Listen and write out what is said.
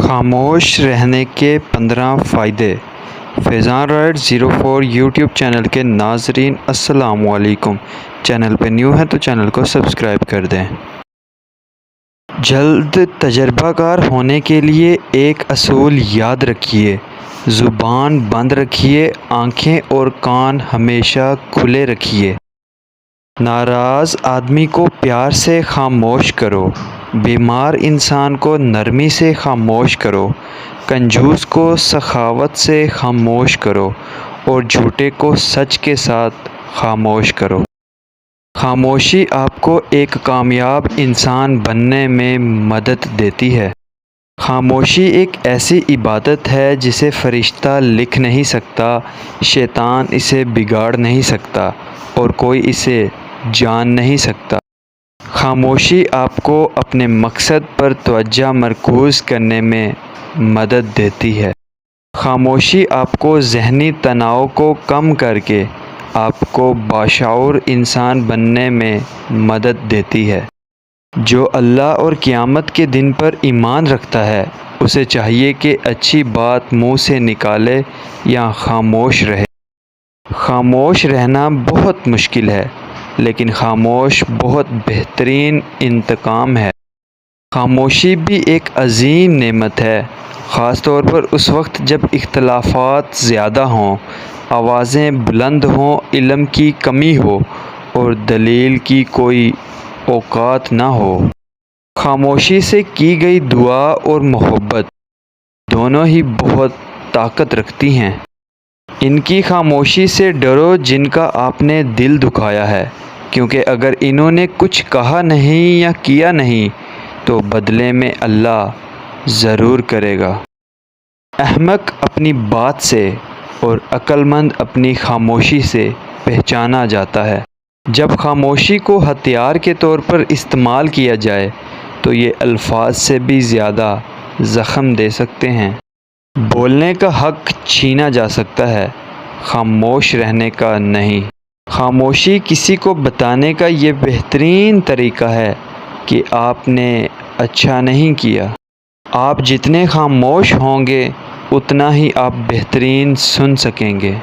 خاموش رہنے کے 15 فائدے۔ فیضان رائڈ 04 یوٹیوب چینل کے ناظرین السلام علیکم۔ چینل پہ نیو ہے تو چینل کو سبسکرائب کر دیں۔ جلد تجربہ کار ہونے کے لیے ایک اصول یاد رکھیے: زبان بند رکھیے، آنکھیں اور کان ہمیشہ کھلے رکھیے۔ ناراض آدمی کو پیار سے خاموش کرو، بیمار انسان کو نرمی سے خاموش کرو، کنجوس کو سخاوت سے خاموش کرو اور جھوٹے کو سچ کے ساتھ خاموش کرو۔ خاموشی آپ کو ایک کامیاب انسان بننے میں مدد دیتی ہے۔ خاموشی ایک ایسی عبادت ہے جسے فرشتہ لکھ نہیں سکتا، شیطان اسے بگاڑ نہیں سکتا اور کوئی اسے جان نہیں سکتا۔ خاموشی آپ کو اپنے مقصد پر توجہ مرکوز کرنے میں مدد دیتی ہے۔ خاموشی آپ کو ذہنی تناؤ کو کم کر کے آپ کو باشعور انسان بننے میں مدد دیتی ہے۔ جو اللہ اور قیامت کے دن پر ایمان رکھتا ہے اسے چاہیے کہ اچھی بات منہ سے نکالے یا خاموش رہے۔ خاموش رہنا بہت مشکل ہے، لیکن خاموش بہت بہترین انتقام ہے۔ خاموشی بھی ایک عظیم نعمت ہے، خاص طور پر اس وقت جب اختلافات زیادہ ہوں، آوازیں بلند ہوں، علم کی کمی ہو اور دلیل کی کوئی اوقات نہ ہو۔ خاموشی سے کی گئی دعا اور محبت دونوں ہی بہت طاقت رکھتی ہیں۔ ان کی خاموشی سے ڈرو جن کا آپ نے دل دکھایا ہے، کیونکہ اگر انہوں نے کچھ کہا نہیں یا کیا نہیں تو بدلے میں اللہ ضرور کرے گا۔ احمق اپنی بات سے اور عقل مند اپنی خاموشی سے پہچانا جاتا ہے۔ جب خاموشی کو ہتھیار کے طور پر استعمال کیا جائے تو یہ الفاظ سے بھی زیادہ زخم دے سکتے ہیں۔ بولنے کا حق چھینا جا سکتا ہے، خاموش رہنے کا نہیں۔ خاموشی کسی کو بتانے کا یہ بہترین طریقہ ہے کہ آپ نے اچھا نہیں کیا۔ آپ جتنے خاموش ہوں گے اتنا ہی آپ بہترین سن سکیں گے۔